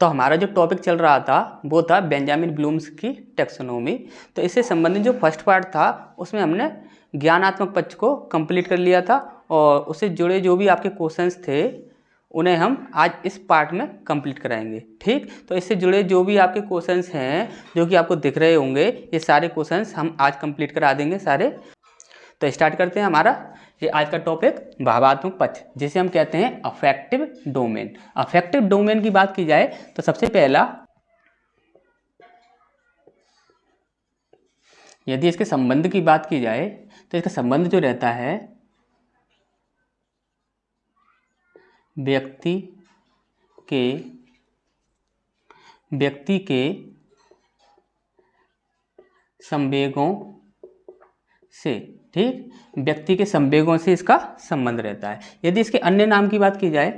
तो हमारा जो टॉपिक चल रहा था वो था बेंजामिन ब्लूम्स की टैक्सोनॉमी। तो इससे संबंधित जो फर्स्ट पार्ट था उसमें हमने ज्ञानात्मक पक्ष को कंप्लीट कर लिया था और उससे जुड़े जो भी आपके क्वेश्चंस थे उन्हें हम आज इस पार्ट में कंप्लीट कराएंगे। ठीक, तो इससे जुड़े जो भी आपके क्वेश्चंस हैं जो कि आपको दिख रहे होंगे, ये सारे क्वेश्चंस हम आज कंप्लीट करा देंगे सारे। तो स्टार्ट करते हैं हमारा ये आज का टॉपिक भावात्मक पक्ष, जिसे हम कहते हैं अफेक्टिव डोमेन। अफेक्टिव डोमेन की बात की जाए तो सबसे पहला, यदि इसके संबंध की बात की जाए तो इसका संबंध जो रहता है व्यक्ति के संवेगों से, ठीक, व्यक्ति के संवेगों से इसका संबंध रहता है। यदि इसके अन्य नाम की बात की जाए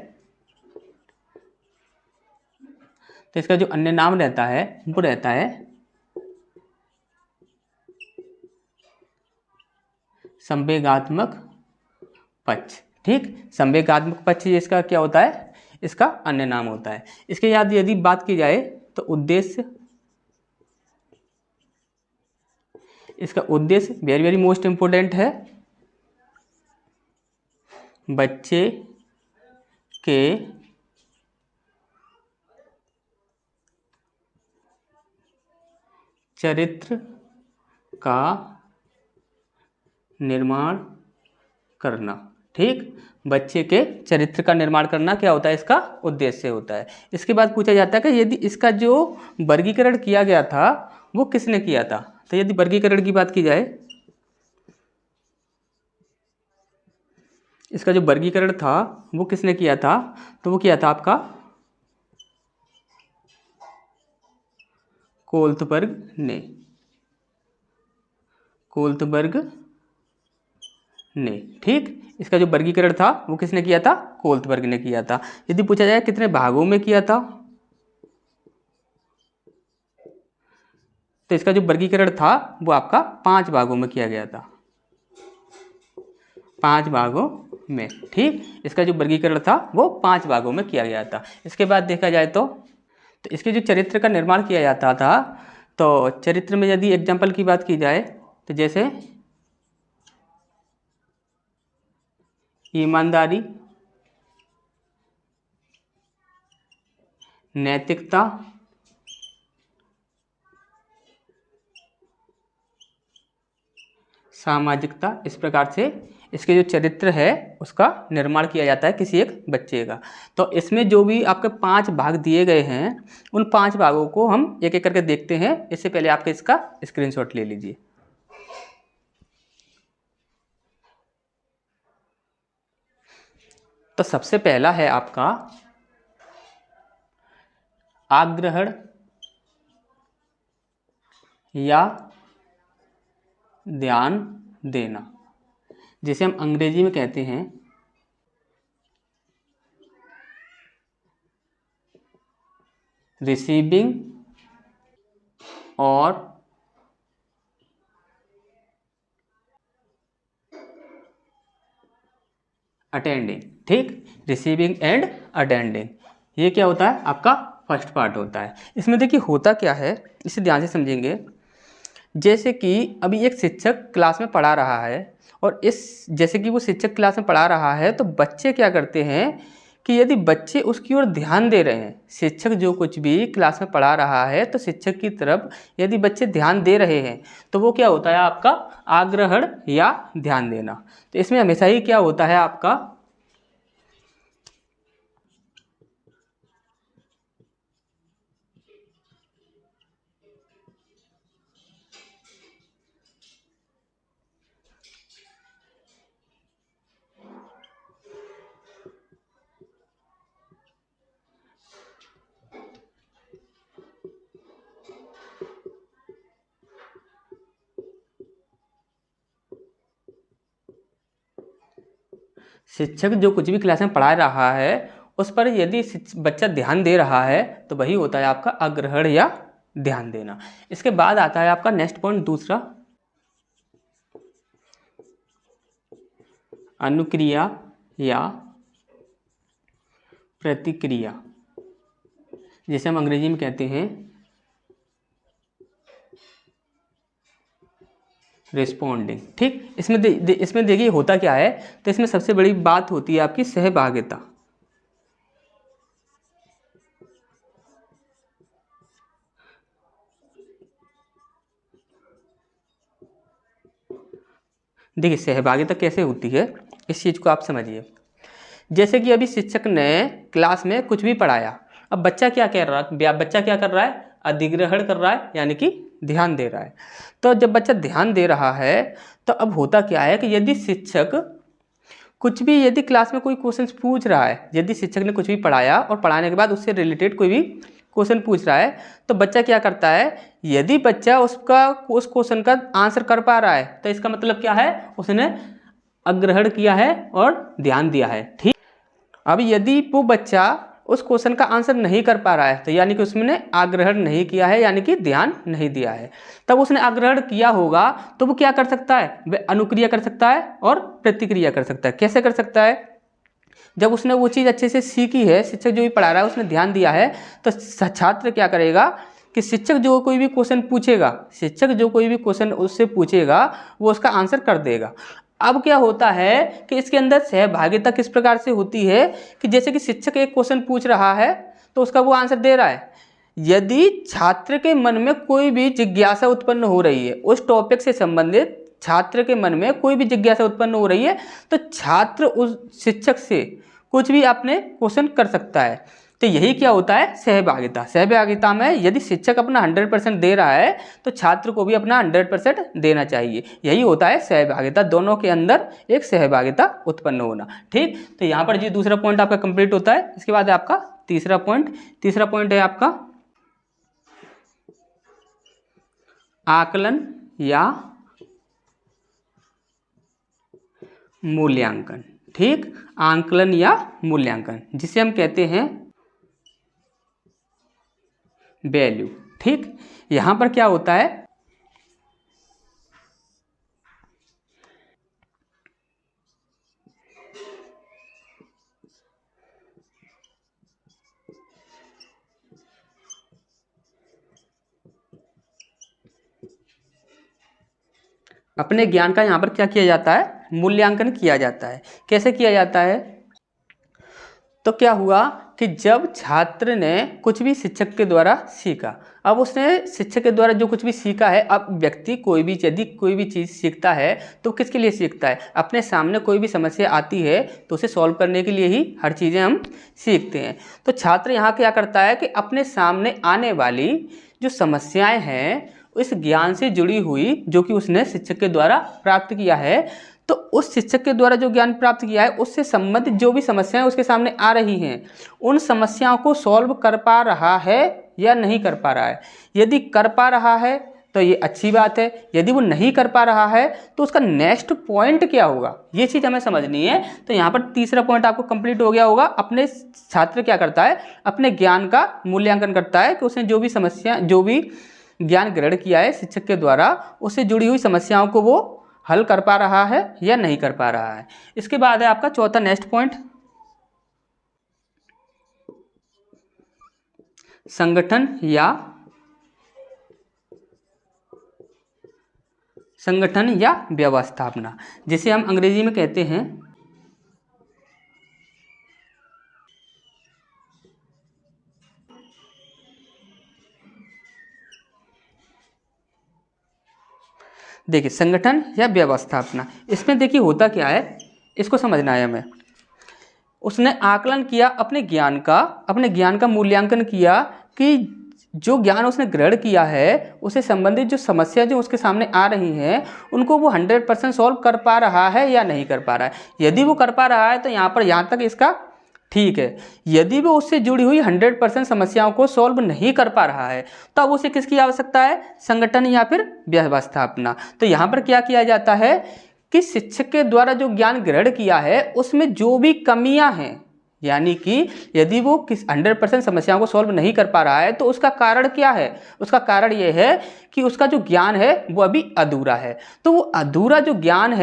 तो इसका जो अन्य नाम रहता है वो रहता है संवेगात्मक पक्ष। ठीक, संवेगात्मक पक्ष इसका क्या होता है, इसका अन्य नाम होता है। इसके बाद यदि बात की जाए तो उद्देश्य, इसका उद्देश्य वेरी वेरी मोस्ट इंपोर्टेंट है, बच्चे के चरित्र का निर्माण करना। ठीक, बच्चे के चरित्र का निर्माण करना क्या होता है, इसका उद्देश्य होता है। इसके बाद पूछा जाता है कि यदि इसका जो वर्गीकरण किया गया था वो किसने किया था। तो यदि वर्गीकरण की बात की जाए, इसका जो वर्गीकरण था वो किसने किया था, तो वो किया था आपका कोल्थबर्ग ने। ठीक, इसका जो वर्गीकरण था वो किसने किया था, कोल्थबर्ग ने किया था। यदि पूछा जाए कितने भागों में किया था, तो इसका जो वर्गीकरण था वो आपका 5 भागों में किया गया था, 5 भागों में। ठीक, इसका जो वर्गीकरण था वो 5 भागों में किया गया था। इसके बाद देखा जाए तो इसके जो चरित्र का निर्माण किया जाता था, तो चरित्र में यदि एग्जाम्पल की बात की जाए तो जैसे ईमानदारी, नैतिकता, सामाजिकता, इस प्रकार से इसके जो चरित्र है उसका निर्माण किया जाता है किसी एक बच्चे का। तो इसमें जो भी आपके 5 भाग दिए गए हैं उन 5 भागों को हम एक एक करके देखते हैं। इससे पहले आपके इसका स्क्रीनशॉट ले लीजिए। तो सबसे पहला है आपका आग्रहण या ध्यान देना, जिसे हम अंग्रेजी में कहते हैं रिसीविंग और अटेंडिंग। ठीक, रिसीविंग एंड अटेंडिंग, ये क्या होता है, आपका फर्स्ट पार्ट होता है। इसमें देखिए होता क्या है, इसे ध्यान से समझेंगे। जैसे कि अभी एक शिक्षक क्लास में पढ़ा रहा है और जैसे कि वो शिक्षक क्लास में पढ़ा रहा है तो बच्चे क्या करते हैं कि यदि बच्चे उसकी ओर ध्यान दे रहे हैं, शिक्षक जो कुछ भी क्लास में पढ़ा रहा है तो शिक्षक की तरफ यदि बच्चे ध्यान दे रहे हैं तो वो क्या होता है, आपका आग्रहण या ध्यान देना। तो इसमें हमेशा ही क्या होता है आपका शिक्षक जो कुछ भी क्लास में पढ़ा रहा है उस पर यदि बच्चा ध्यान दे रहा है तो वही होता है आपका आग्रहण या ध्यान देना। इसके बाद आता है आपका नेक्स्ट पॉइंट दूसरा, अनुक्रिया या प्रतिक्रिया, जैसे हम अंग्रेजी में कहते हैं रिस्पॉन्डिंग। ठीक, इसमें देखिए होता क्या है, तो इसमें सबसे बड़ी बात होती है आपकी सहभागिता। देखिए सहभागिता कैसे होती है, इस चीज़ को आप समझिए। जैसे कि अभी शिक्षक ने क्लास में कुछ भी पढ़ाया, अब बच्चा क्या कर रहा है, अधिग्रहण कर रहा है, यानी कि ध्यान दे रहा है। तो जब बच्चा ध्यान दे रहा है तो अब होता क्या है कि यदि शिक्षक कुछ भी, यदि क्लास में कोई क्वेश्चन पूछ रहा है, यदि शिक्षक ने कुछ भी पढ़ाया और पढ़ाने के बाद उससे रिलेटेड कोई भी क्वेश्चन पूछ रहा है, तो बच्चा क्या करता है, यदि बच्चा उस क्वेश्चन का आंसर कर पा रहा है तो इसका मतलब क्या है, उसने अग्रहण किया है और ध्यान दिया है। ठीक, अब यदि वो बच्चा उस क्वेश्चन का आंसर नहीं कर पा रहा है तो यानी कि उसने आग्रहण नहीं किया है, यानी कि ध्यान नहीं दिया है। तब उसने आग्रहण किया होगा तो वो क्या कर सकता है, वह अनुक्रिया कर सकता है और प्रतिक्रिया कर सकता है। कैसे कर सकता है, जब उसने वो चीज़ अच्छे से सीखी है, शिक्षक जो भी पढ़ा रहा है उसने ध्यान दिया है, तो छात्र क्या करेगा कि शिक्षक जो कोई भी क्वेश्चन उससे पूछेगा वो उसका आंसर कर देगा। अब क्या होता है कि इसके अंदर सहभागिता किस प्रकार से होती है कि जैसे कि शिक्षक एक क्वेश्चन पूछ रहा है तो उसका वो आंसर दे रहा है। यदि छात्र के मन में कोई भी जिज्ञासा उत्पन्न हो रही है, उस टॉपिक से संबंधित छात्र के मन में कोई भी जिज्ञासा उत्पन्न हो रही है, तो छात्र उस शिक्षक से कुछ भी अपने क्वेश्चन कर सकता है। तो यही क्या होता है, सहभागिता में यदि शिक्षक अपना 100% दे रहा है तो छात्र को भी अपना 100% देना चाहिए। यही होता है सहभागिता, दोनों के अंदर एक सहभागिता उत्पन्न होना। ठीक, तो यहाँ पर जी दूसरा पॉइंट आपका कंप्लीट होता है। इसके बाद है आपका तीसरा पॉइंट है आपका आकलन या मूल्यांकन। ठीक, आकलन या मूल्यांकन, जिसे हम कहते हैं वैल्यू। ठीक, यहां पर क्या होता है, अपने ज्ञान का यहां पर क्या किया जाता है, मूल्यांकन किया जाता है। कैसे किया जाता है, तो क्या हुआ कि जब छात्र ने कुछ भी शिक्षक के द्वारा सीखा, अब उसने शिक्षक के द्वारा जो कुछ भी सीखा है, अब व्यक्ति यदि कोई भी चीज़ सीखता है तो किसके लिए सीखता है, अपने सामने कोई भी समस्या आती है तो उसे सॉल्व करने के लिए ही हर चीज़ें हम सीखते हैं। तो छात्र यहाँ क्या करता है कि अपने सामने आने वाली जो समस्याएं हैं इस ज्ञान से जुड़ी हुई, जो कि उसने शिक्षक के द्वारा प्राप्त किया है, तो उस शिक्षक के द्वारा जो ज्ञान प्राप्त किया है उससे संबंधित जो भी समस्याएं उसके सामने आ रही हैं, उन समस्याओं को सॉल्व कर पा रहा है या नहीं कर पा रहा है। यदि कर पा रहा है तो ये अच्छी बात है, यदि वो नहीं कर पा रहा है तो उसका नेक्स्ट पॉइंट क्या होगा, ये चीज़ हमें समझनी है। तो यहाँ पर तीसरा पॉइंट आपको कंप्लीट हो गया होगा। अपने छात्र क्या करता है, अपने ज्ञान का मूल्यांकन करता है कि उसने जो भी ज्ञान ग्रहण किया है शिक्षक के द्वारा, उससे जुड़ी हुई समस्याओं को वो हल कर पा रहा है या नहीं कर पा रहा है। इसके बाद है आपका चौथा नेक्स्ट पॉइंट, संगठन या व्यवस्थापना, जिसे हम अंग्रेजी में कहते हैं देखिए संगठन या व्यवस्थापना। इसमें देखिए होता क्या है, इसको समझना है हमें। उसने आकलन किया अपने ज्ञान का मूल्यांकन किया कि जो ज्ञान उसने ग्रहण किया है उससे संबंधित जो समस्या जो उसके सामने आ रही हैं उनको वो 100% सॉल्व कर पा रहा है या नहीं कर पा रहा है। यदि वो कर पा रहा है तो यहाँ तक इसका ठीक है। यदि वो उससे जुड़ी हुई 100% समस्याओं को सॉल्व नहीं कर पा रहा है तो अब उसे किसकी आवश्यकता है, संगठन या फिर व्यवस्थापना। तो यहाँ पर क्या किया जाता है कि शिक्षक के द्वारा जो ज्ञान ग्रहण किया है उसमें जो भी कमियां हैं, यानी कि यदि वो 100% समस्याओं को सॉल्व नहीं कर पा रहा है तो उसका कारण क्या है, उसका कारण ये है कि उसका जो ज्ञान है वो अभी अधूरा है। तो वो अधूरा जो ज्ञान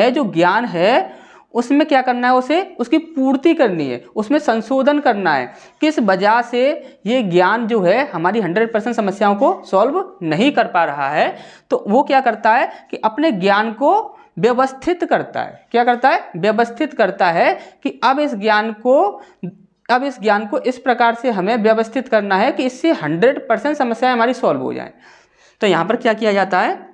है उसमें क्या करना है, उसे उसकी पूर्ति करनी है, उसमें संशोधन करना है। किस वजह से ये ज्ञान जो है हमारी 100% समस्याओं को सॉल्व नहीं कर पा रहा है, तो वो क्या करता है कि अपने ज्ञान को व्यवस्थित करता है। क्या करता है? व्यवस्थित करता है कि अब इस ज्ञान को इस प्रकार से हमें व्यवस्थित करना है कि इससे 100% समस्याएं हमारी सॉल्व हो जाएं। तो यहाँ पर क्या किया जाता है,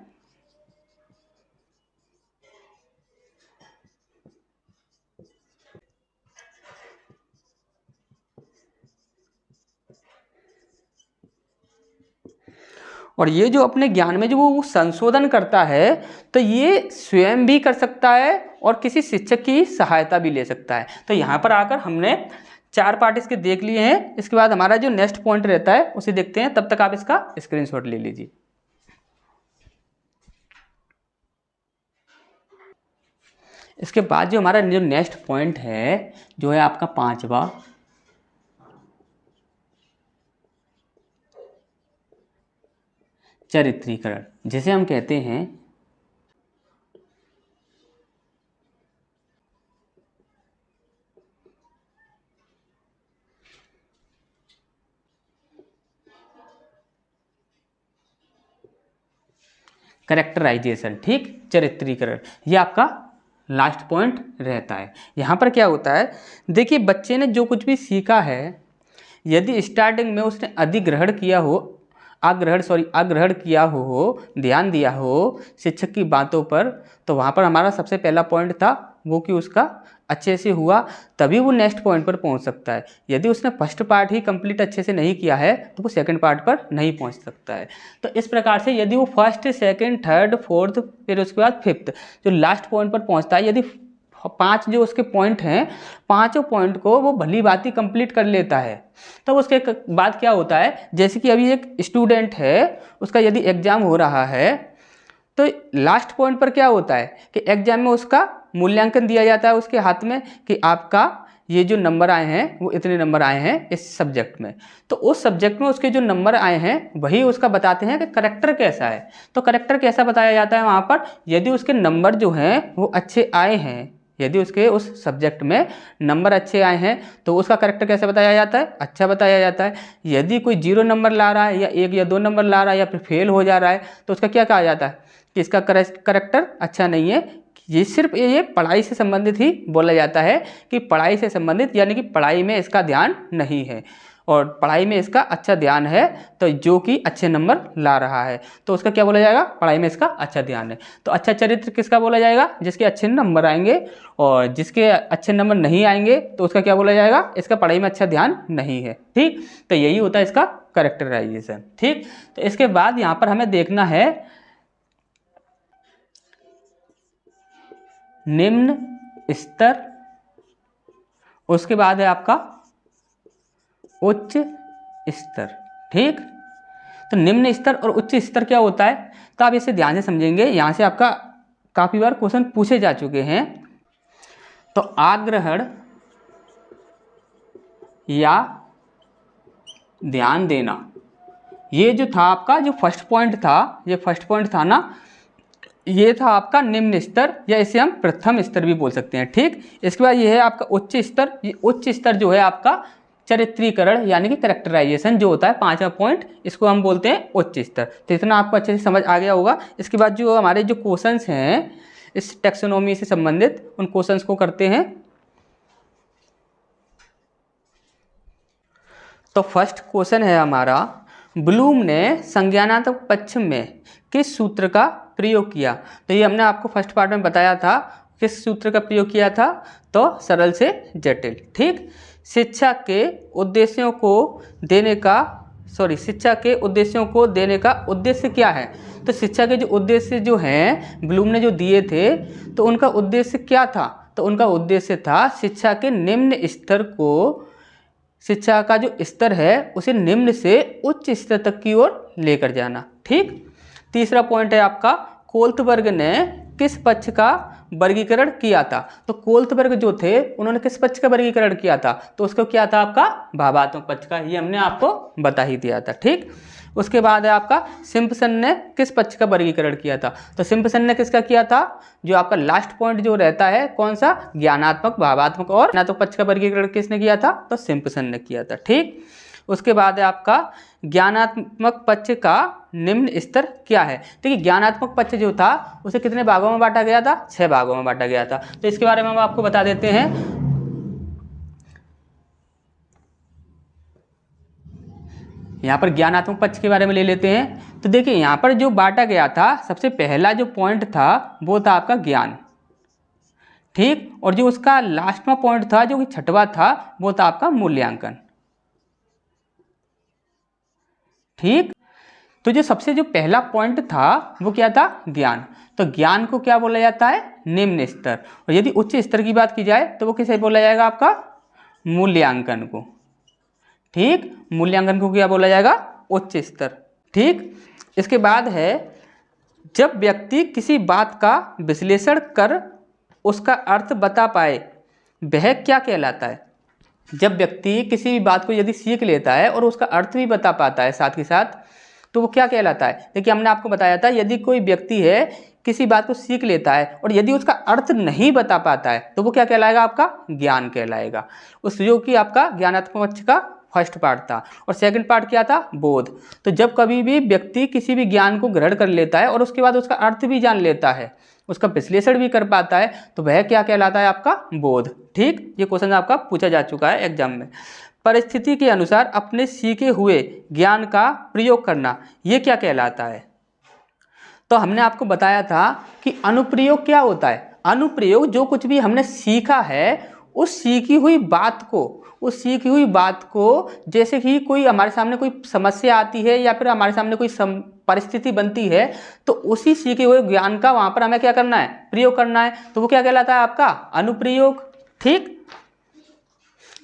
और ये जो अपने ज्ञान में जो वो संशोधन करता है, तो ये स्वयं भी कर सकता है और किसी शिक्षक की सहायता भी ले सकता है। तो यहाँ पर आकर हमने 4 पार्ट इसके देख लिए हैं। इसके बाद हमारा जो नेक्स्ट पॉइंट रहता है उसे देखते हैं, तब तक आप इसका स्क्रीनशॉट ले लीजिए। इसके बाद जो हमारा जो नेक्स्ट पॉइंट है जो है आपका 5वां, चरित्रीकरण, जिसे हम कहते हैं कैरेक्टराइजेशन। ठीक, चरित्रीकरण, ये आपका लास्ट पॉइंट रहता है। यहाँ पर क्या होता है, देखिए बच्चे ने जो कुछ भी सीखा है, यदि स्टार्टिंग में उसने आग्रहण किया हो, ध्यान दिया हो शिक्षक की बातों पर, तो वहाँ पर हमारा सबसे पहला पॉइंट था वो कि उसका अच्छे से हुआ, तभी वो नेक्स्ट पॉइंट पर पहुँच सकता है। यदि उसने फर्स्ट पार्ट ही कंप्लीट अच्छे से नहीं किया है तो वो सेकंड पार्ट पर नहीं पहुँच सकता है। तो इस प्रकार से यदि वो फर्स्ट, सेकंड, थर्ड, फोर्थ, फिर उसके बाद फिफ्थ जो लास्ट पॉइंट पर पहुँचता है, यदि 5 जो उसके पॉइंट हैं, 5 पॉइंट को वो भली बात कंप्लीट कर लेता है, तब उसके बाद क्या होता है, जैसे कि अभी एक स्टूडेंट है, उसका यदि एग्जाम हो रहा है, तो लास्ट पॉइंट पर क्या होता है कि एग्जाम में उसका मूल्यांकन दिया जाता है उसके हाथ में कि आपका ये जो नंबर आए हैं वो इतने नंबर आए हैं इस सब्जेक्ट में। तो उस सब्जेक्ट में उसके जो नंबर आए हैं वही उसका बताते हैं कि करेक्टर कैसा है। तो करेक्टर कैसा बताया जाता है वहाँ पर, यदि उसके नंबर जो हैं वो अच्छे आए हैं, यदि उसके उस सब्जेक्ट में नंबर अच्छे आए हैं तो उसका करेक्टर कैसे बताया जाता है, अच्छा बताया जाता है। यदि कोई 0 नंबर ला रहा है या 1 या 2 नंबर ला रहा है या फिर फेल हो जा रहा है तो उसका क्या कहा जाता है कि इसका करेक्टर अच्छा नहीं है। ये सिर्फ ये पढ़ाई से संबंधित ही बोला जाता है कि पढ़ाई से संबंधित, यानी कि पढ़ाई में इसका ध्यान नहीं है और पढ़ाई में इसका अच्छा ध्यान है, तो जो कि अच्छे नंबर ला रहा है तो उसका क्या बोला जाएगा, पढ़ाई में इसका अच्छा ध्यान है। तो अच्छा चरित्र किसका बोला जाएगा, जिसके अच्छे नंबर आएंगे, और जिसके अच्छे नंबर नहीं आएंगे तो उसका क्या बोला जाएगा, इसका पढ़ाई में अच्छा ध्यान नहीं है। ठीक, तो यही होता है इसका कैरेक्टराइजेशन। ठीक, तो इसके बाद यहाँ पर हमें देखना है निम्न स्तर, उसके बाद है आपका उच्च स्तर। ठीक, तो निम्न स्तर और उच्च स्तर क्या होता है, तो आप इसे ध्यान से समझेंगे। यहाँ से आपका काफ़ी बार क्वेश्चन पूछे जा चुके हैं। तो आग्रहण या ध्यान देना, ये जो था आपका जो फर्स्ट पॉइंट था, ये फर्स्ट पॉइंट था ना, ये था आपका निम्न स्तर, या इसे हम प्रथम स्तर भी बोल सकते हैं। ठीक, इसके बाद ये है आपका उच्च स्तर। ये उच्च स्तर जो है आपका चरित्रीकरण यानी कि कैरेक्टराइजेशन जो होता है 5वां पॉइंट, इसको हम बोलते हैं उच्च स्तर। तो इतना आपको अच्छे से समझ आ गया होगा। इसके बाद जो हमारे जो क्वेश्चंस हैं इस टैक्सोनॉमी से संबंधित, उन क्वेश्चंस को करते हैं। तो फर्स्ट क्वेश्चन है हमारा, ब्लूम ने संज्ञानात्मक पक्ष में किस सूत्र का प्रयोग किया। तो ये हमने आपको फर्स्ट पार्ट में बताया था, किस सूत्र का प्रयोग किया था, तो सरल से जटिल। ठीक, शिक्षा के उद्देश्यों को देने का उद्देश्य क्या है। तो शिक्षा के जो उद्देश्य जो हैं ब्लूम ने जो दिए थे, तो उनका उद्देश्य क्या था, तो उनका उद्देश्य था शिक्षा के निम्न स्तर को, शिक्षा का जो स्तर है उसे निम्न से उच्च स्तर तक की ओर लेकर जाना। ठीक, तीसरा पॉइंट है आपका, कोल्थबर्ग ने किस पक्ष का वर्गीकरण किया था। तो कोल्थबर्ग जो थे उन्होंने किस पक्ष का वर्गीकरण किया था, तो उसको क्या था आपका भावात्मक पक्ष का, ये हमने आपको बता ही दिया था। ठीक, उसके बाद है आपका सिम्पसन ने किस पक्ष का वर्गीकरण किया था? तो सिम्पसन ने किसका किया था? जो आपका लास्ट पॉइंट जो रहता है कौन सा? ज्ञानात्मक, भावात्मक और भावनात्मक पक्ष का वर्गीकरण किसने किया था? तो सिम्पसन ने किया था। ठीक, उसके बाद है आपका ज्ञानात्मक पक्ष का निम्न स्तर क्या है? देखिए ज्ञानात्मक पक्ष जो था उसे कितने भागों में बांटा गया था? 6 भागों में बांटा गया था। तो इसके बारे में हम आपको बता देते हैं। यहाँ पर ज्ञानात्मक पक्ष के बारे में ले लेते हैं। तो देखिए यहाँ पर जो बांटा गया था, सबसे पहला जो पॉइंट था वो था आपका ज्ञान। ठीक, और जो उसका लास्टवा पॉइंट था जो कि छठवा था वो था आपका मूल्यांकन। ठीक, तो जो सबसे जो पहला पॉइंट था वो क्या था? ज्ञान। तो ज्ञान को क्या बोला जाता है? निम्न स्तर। और यदि उच्च स्तर की बात की जाए तो वो किसे बोला जाएगा? आपका मूल्यांकन को। ठीक, मूल्यांकन को क्या बोला जाएगा? उच्च स्तर। ठीक, इसके बाद है जब व्यक्ति किसी बात का विश्लेषण कर उसका अर्थ बता पाए वह क्या कहलाता है? जब व्यक्ति किसी भी बात को यदि सीख लेता है और उसका अर्थ भी बता पाता है साथ के साथ, तो वो क्या कहलाता है? देखिए हमने आपको बताया था यदि कोई व्यक्ति है किसी बात को सीख लेता है और यदि उसका अर्थ नहीं बता पाता है तो वो क्या कहलाएगा? आपका ज्ञान कहलाएगा। उस जो कि आपका ज्ञानात्मक पक्ष का फर्स्ट पार्ट था। और सेकंड पार्ट क्या था? बोध। तो जब कभी भी व्यक्ति किसी भी ज्ञान को ग्रहण कर लेता है और उसके बाद उसका अर्थ भी जान लेता है, उसका विश्लेषण भी कर पाता है, तो वह क्या कहलाता है? आपका बोध। ठीक, ये क्वेश्चन आपका पूछा जा चुका है एग्जाम में। परिस्थिति के अनुसार अपने सीखे हुए ज्ञान का प्रयोग करना, ये क्या कहलाता है? तो हमने आपको बताया था कि अनुप्रयोग क्या होता है? अनुप्रयोग जो कुछ भी हमने सीखा है उस सीखी हुई बात को जैसे कि कोई हमारे सामने कोई समस्या आती है या फिर हमारे सामने कोई परिस्थिति बनती है, तो उसी सीखे हुए ज्ञान का वहां पर हमें क्या करना है? प्रयोग करना है। तो वो क्या कहलाता है? आपका अनुप्रयोग। ठीक,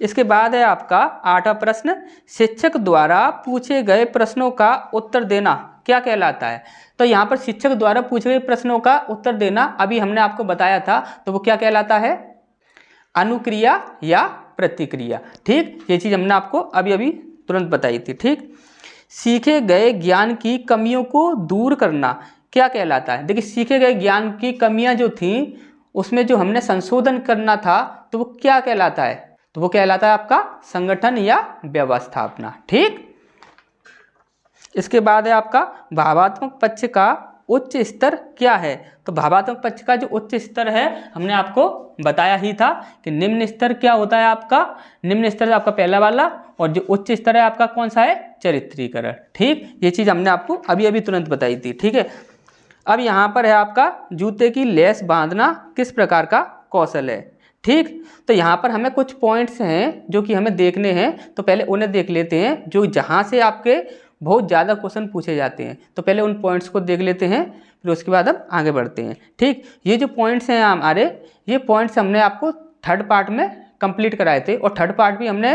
इसके बाद है आपका 8वां प्रश्न, शिक्षक द्वारा पूछे गए प्रश्नों का उत्तर देना क्या कहलाता है? तो यहाँ पर शिक्षक द्वारा पूछे गए प्रश्नों का उत्तर देना अभी हमने आपको बताया था, तो वो क्या कहलाता है? अनुक्रिया या प्रतिक्रिया। ठीक, ये चीज हमने आपको अभी अभी तुरंत बताई थी। ठीक, सीखे गए ज्ञान की कमियों को दूर करना क्या कहलाता है? देखिए सीखे गए ज्ञान की कमियां जो थी उसमें जो हमने संशोधन करना था तो वो क्या कहलाता है? तो वो कहलाता है आपका संगठन या व्यवस्थापना। ठीक, इसके बाद है आपका भावात्मक पक्ष का उच्च स्तर क्या है? तो भावात्मक पक्ष का जो उच्च स्तर है हमने आपको बताया ही था कि निम्न स्तर क्या होता है? आपका निम्न स्तर आपका पहला वाला, और जो उच्च स्तर है आपका कौन सा है? चरित्रीकरण। ठीक, ये चीज हमने आपको अभी अभी तुरंत बताई थी। ठीक है, अब यहाँ पर है आपका जूते की लेस बांधना किस प्रकार का कौशल है? ठीक, तो यहाँ पर हमें कुछ पॉइंट्स हैं जो कि हमें देखने हैं, तो पहले उन्हें देख लेते हैं जो जहाँ से आपके बहुत ज़्यादा क्वेश्चन पूछे जाते हैं। तो पहले उन पॉइंट्स को देख लेते हैं, फिर उसके बाद हम आगे बढ़ते हैं। ठीक, ये जो पॉइंट्स हैं हमारे, ये पॉइंट्स हमने आपको थर्ड पार्ट में कंप्लीट कराए थे और थर्ड पार्ट भी हमने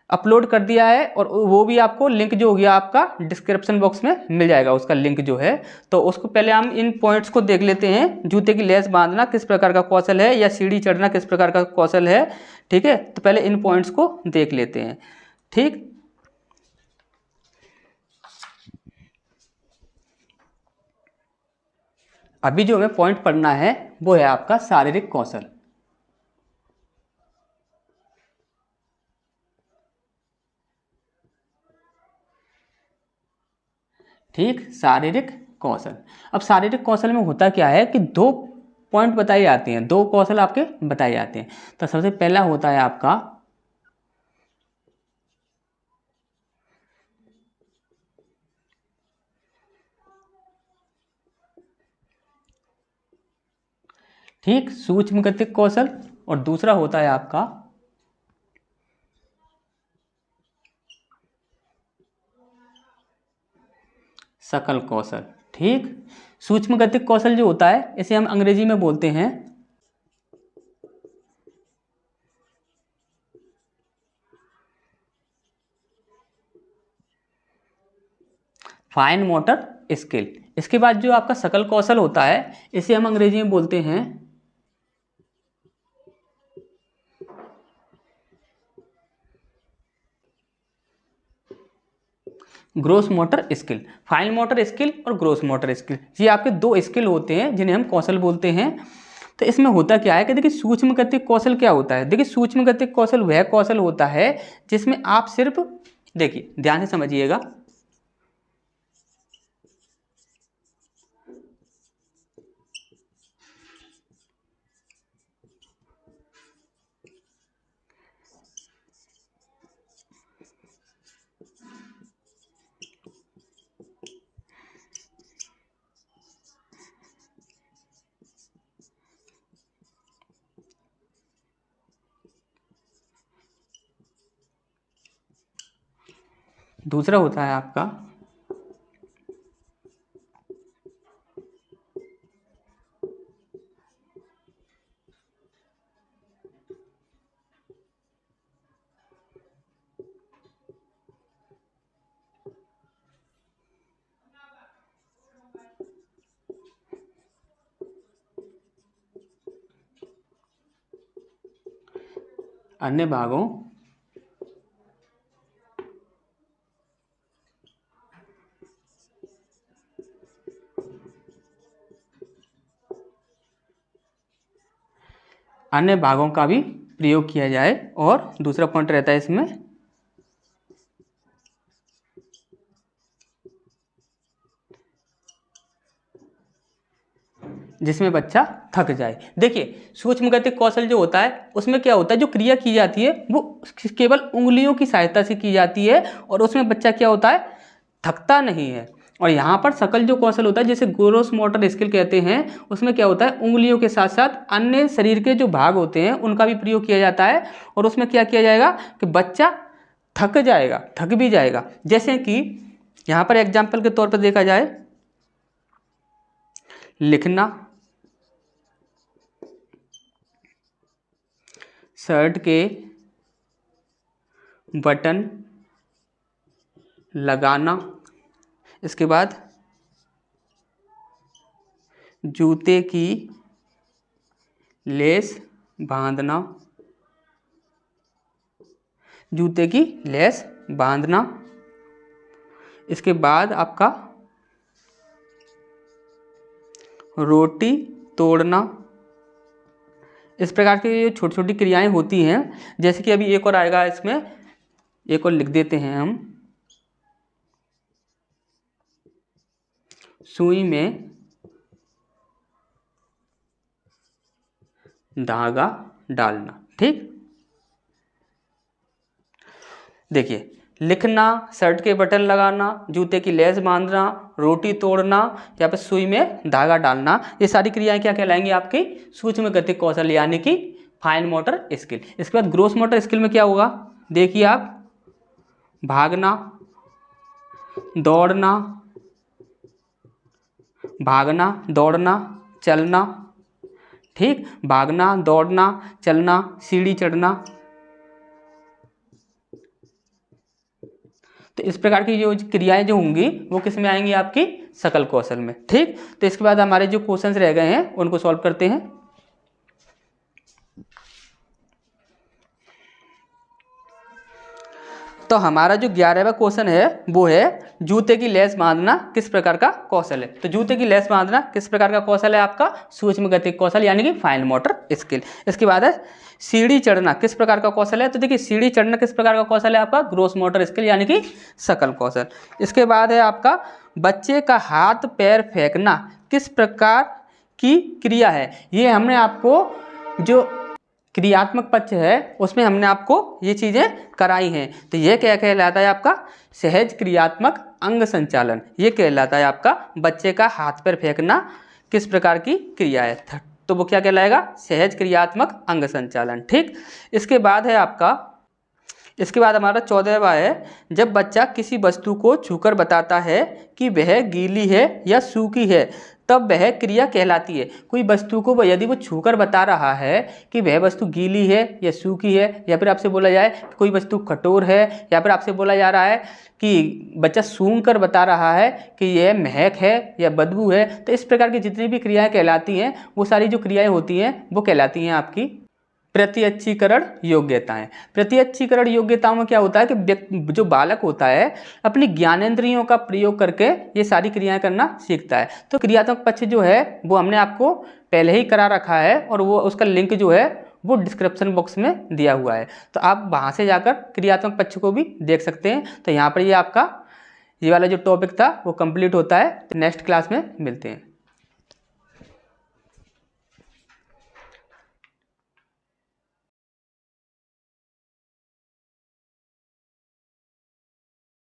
अपलोड कर दिया है, और वो भी आपको लिंक जो हो गया आपका डिस्क्रिप्शन बॉक्स में मिल जाएगा उसका लिंक जो है। तो उसको पहले हम इन पॉइंट्स को देख लेते हैं। जूते की लेस बांधना किस प्रकार का कौशल है, या सीढ़ी चढ़ना किस प्रकार का कौशल है। ठीक है, तो पहले इन पॉइंट्स को देख लेते हैं। ठीक, अभी जो हमें पॉइंट पढ़ना है वो है आपका शारीरिक कौशल। ठीक, शारीरिक कौशल। अब शारीरिक कौशल में होता क्या है कि दो पॉइंट बताए जाते हैं, दो कौशल आपके बताए जाते हैं। तो सबसे पहला होता है आपका ठीक सूक्ष्म गतिक कौशल, और दूसरा होता है आपका सकल कौशल। ठीक, सूक्ष्म गतिक कौशल जो होता है इसे हम अंग्रेजी में बोलते हैं फाइन मोटर स्किल। इसके बाद जो आपका सकल कौशल होता है इसे हम अंग्रेजी में बोलते हैं gross motor skill, fine motor skill और ग्रोस मोटर स्किल, ये आपके दो स्किल होते हैं जिन्हें हम कौशल बोलते हैं। तो इसमें होता क्या है कि देखिए सूक्ष्म गतिक कौशल क्या होता है, देखिए सूक्ष्म गतिक कौशल वह कौशल होता है जिसमें आप सिर्फ, देखिए ध्यान से समझिएगा, दूसरा होता है आपका अन्य भागों का भी प्रयोग किया जाए। और दूसरा पॉइंट रहता है इसमें जिसमें बच्चा थक जाए। देखिए सूक्ष्म गतिक कौशल जो होता है उसमें क्या होता है, जो क्रिया की जाती है वो केवल उंगलियों की सहायता से की जाती है और उसमें बच्चा क्या होता है, थकता नहीं है। और यहाँ पर सकल जो कौशल होता है जिसे ग्रोस मोटर स्किल कहते हैं, उसमें क्या होता है, उंगलियों के साथ साथ अन्य शरीर के जो भाग होते हैं उनका भी प्रयोग किया जाता है। और उसमें क्या किया जाएगा कि बच्चा थक जाएगा, थक भी जाएगा। जैसे कि यहाँ पर एग्जाम्पल के तौर पर देखा जाए, लिखना, शर्ट के बटन लगाना, इसके बाद जूते की लेस बांधना, जूते की लेस बांधना, इसके बाद आपका रोटी तोड़ना। इस प्रकार की जो छोटी छोटी क्रियाएं होती हैं, जैसे कि अभी एक और आएगा, इसमें एक और लिख देते हैं हम, सुई में धागा डालना। ठीक, देखिए लिखना, शर्ट के बटन लगाना, जूते की लेस बांधना, रोटी तोड़ना या फिर सुई में धागा डालना, ये सारी क्रियाएं क्या कहलाएंगी, आपकी सूक्ष्म गतिक कौशल यानी कि फाइन मोटर स्किल। इसके बाद ग्रोस मोटर स्किल में क्या होगा, देखिए आप, भागना, दौड़ना, भागना दौड़ना चलना, ठीक, भागना दौड़ना चलना, सीढ़ी चढ़ना। तो इस प्रकार की जो क्रियाएं जो होंगी वो किस में आएंगी, आपकी सकल कौशल में। ठीक, तो इसके बाद हमारे जो क्वेश्चंस रह गए हैं उनको सॉल्व करते हैं। तो हमारा जो 11वां क्वेश्चन है वो है जूते की लेस बांधना किस प्रकार का कौशल है। तो जूते की लेस बांधना किस प्रकार का कौशल है, आपका सूक्ष्म गतिक कौशल यानी कि फाइन मोटर स्किल। इसके बाद है सीढ़ी चढ़ना किस प्रकार का कौशल है, तो देखिए सीढ़ी चढ़ना किस प्रकार का कौशल है, आपका ग्रोस मोटर स्किल यानी कि सकल कौशल। इसके बाद है आपका बच्चे का हाथ पैर फेंकना किस प्रकार की क्रिया है। ये हमने आपको जो क्रियात्मक पक्ष है उसमें हमने आपको ये चीज़ें कराई हैं। तो ये क्या कहलाता है, आपका सहज क्रियात्मक अंग संचालन। ये कहलाता है आपका बच्चे का हाथ पैर फेंकना किस प्रकार की क्रिया है, तो वो क्या कहलाएगा, सहज क्रियात्मक अंग संचालन। ठीक, इसके बाद है आपका, इसके बाद हमारा 14वां है, जब बच्चा किसी वस्तु को छूकर बताता है कि वह गीली है या सूखी है तब वह क्रिया कहलाती है। कोई वस्तु को यदि वो छूकर बता रहा है कि वह वस्तु गीली है या सूखी है, या फिर आपसे बोला जाए कि कोई वस्तु कठोर है, या फिर आपसे बोला जा रहा है कि बच्चा सूंघ कर बता रहा है कि यह महक है या बदबू है, तो इस प्रकार की जितनी भी क्रियाएं कहलाती हैं वो सारी जो क्रियाएं होती हैं वो कहलाती हैं आपकी प्रत्यक्षीकरण योग्यताएं। प्रत्यक्षीकरण योग्यताओं में क्या होता है कि जो बालक होता है अपनी ज्ञानेंद्रियों का प्रयोग करके ये सारी क्रियाएं करना सीखता है। तो क्रियात्मक पक्ष जो है वो हमने आपको पहले ही करा रखा है और वो उसका लिंक जो है वो डिस्क्रिप्शन बॉक्स में दिया हुआ है, तो आप वहाँ से जाकर क्रियात्मक पक्ष को भी देख सकते हैं। तो यहाँ पर ये आपका ये वाला जो टॉपिक था वो कंप्लीट होता है। नेक्स्ट क्लास में मिलते हैं।